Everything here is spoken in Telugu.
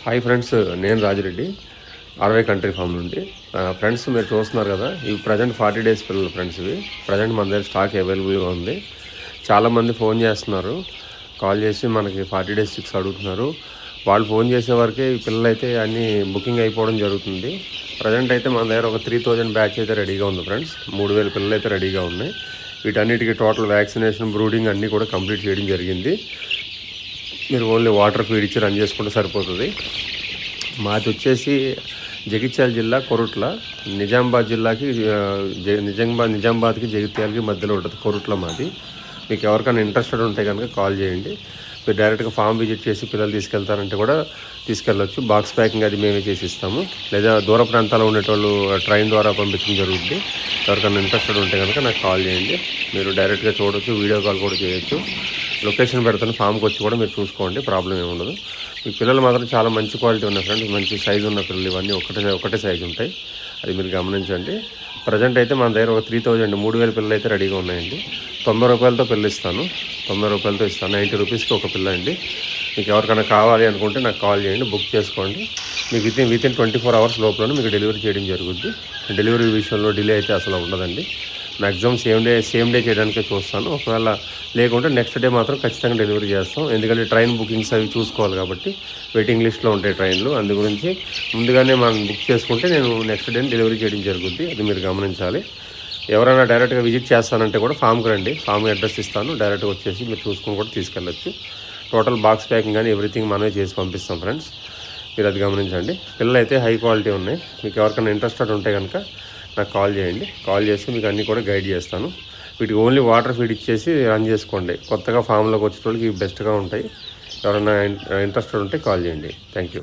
హాయ్ ఫ్రెండ్స్, నేను రాజిరెడ్డి ఆర్వై కంట్రీ ఫామ్ నుండి. ఫ్రెండ్స్, మీరు చూస్తున్నారు కదా, ఇవి ప్రజెంట్ 40 డేస్ పిల్లలు ఫ్రెండ్స్. ఇవి ప్రజెంట్ మన దగ్గర స్టాక్ అవైలబుల్గా ఉంది. చాలామంది ఫోన్ చేస్తున్నారు, కాల్ చేసి మనకి 40 డేస్ 6 అడుగుతున్నారు. వాళ్ళు ఫోన్ చేసే వరకే ఈ పిల్లలు అయితే అన్నీ బుకింగ్ అయిపోవడం జరుగుతుంది. ప్రజెంట్ అయితే మన దగ్గర ఒక 3000 బ్యాచ్ అయితే రెడీగా ఉంది ఫ్రెండ్స్. 3000 పిల్లలు అయితే రెడీగా ఉన్నాయి. వీటన్నిటికీ టోటల్ వ్యాక్సినేషన్, బ్రూడింగ్ అన్నీ కూడా కంప్లీట్ చేయడం జరిగింది. మీరు ఓన్లీ వాటర్ ఫీడ్ ఇచ్చి రన్ చేసుకుంటే సరిపోతుంది. మాది వచ్చేసి జగిత్యాల జిల్లా కొరుట్ల, నిజామాబాద్ జిల్లాకి నిజామాబాద్కి జగిత్యాలకి మధ్యలో ఉంటుంది కొరుట్ల మాది. మీకు ఎవరికైనా ఇంట్రెస్టెడ్ ఉంటే కనుక కాల్ చేయండి. మీరు డైరెక్ట్గా ఫామ్ విజిట్ చేసి పిల్లలు తీసుకెళ్తారంటే కూడా తీసుకెళ్ళచ్చు. బాక్స్ ప్యాకింగ్ అది మేమే చేసి ఇస్తాము. లేదా దూర ప్రాంతాల్లో ఉండేటోళ్ళు ట్రైన్ ద్వారా పంపించడం జరుగుతుంది. ఎవరికైనా ఇంట్రెస్టెడ్ ఉంటే కనుక నాకు కాల్ చేయండి. మీరు డైరెక్ట్గా చూడవచ్చు, వీడియో కాల్ కూడా చేయొచ్చు. లొకేషన్ పెడతాను, ఫామ్కి వచ్చి కూడా మీరు చూసుకోండి, ప్రాబ్లం ఏమి ఉండదు. ఈ పిల్లలు మాత్రం చాలా మంచి క్వాలిటీ ఉన్నాయి ఫ్రెండ్స్. మంచి సైజు ఉన్న పిల్లలు ఇవన్నీ ఒకటే సైజు ఉంటాయి. అది మీరు గమనించండి. ప్రజెంట్ అయితే మన దగ్గర ఒక 3000 పిల్లలు అయితే రెడీగా ఉన్నాయండి. 90 రూపాయలతో పిల్లలు ఇస్తాను. 90 రూపాయలతో ఇస్తాను. 90 రూపీస్కి ఒక పిల్ల అండి. మీకు ఎవరికైనా కావాలి అనుకుంటే నాకు కాల్ చేయండి, బుక్ చేసుకోండి. మీకు వితిన్ 24 అవర్స్ లోపల మీకు డెలివరీ చేయడం జరుగుద్ది. డెలివరీ విషయంలో డిలే అయితే అసలు ఉండదండి. మ్యాక్సిమం సేమ్ డే చేయడానికే చూస్తాను. ఒకవేళ లేకుంటే నెక్స్ట్ డే మాత్రం ఖచ్చితంగా డెలివరీ చేస్తాం. ఎందుకంటే ట్రైన్ బుకింగ్స్ అవి చూసుకోవాలి కాబట్టి వెయిటింగ్ లిస్ట్లో ఉంటాయి ట్రైన్లు. అందు గురించి ముందుగానే మనం బుక్ చేసుకుంటే నేను నెక్స్ట్ డే డెలివరీ చేయడం జరుగుద్ది. అది మీరు గమనించాలి. ఎవరైనా డైరెక్ట్గా విజిట్ చేస్తానంటే కూడా ఫామ్కి రండి, ఫామ్ అడ్రస్ ఇస్తాను. డైరెక్ట్గా వచ్చేసి మీరు చూసుకొని కూడా తీసుకెళ్ళచ్చు. టోటల్ బాక్స్ ప్యాకింగ్ కానీ ఎవ్రీథింగ్ మనమే చేసి పంపిస్తాం ఫ్రెండ్స్. మీరు అది గమనించండి. పిల్లలు అయితే హై క్వాలిటీ ఉన్నాయి. మీకు ఎవరికైనా ఇంట్రెస్టెడ్ ఉంటే కనుక నాకు కాల్ చేయండి. కాల్ చేసి మీకు అన్నీ కూడా గైడ్ చేస్తాను. వీటికి ఓన్లీ వాటర్ ఫీడ్ ఇచ్చేసి రన్ చేసుకోండి. కొత్తగా ఫామ్లోకి వచ్చే వాళ్ళకి ఇవి బెస్ట్గా ఉంటాయి. ఎవరైనా ఇంట్రెస్టెడ్ ఉంటే కాల్ చేయండి. Thank you.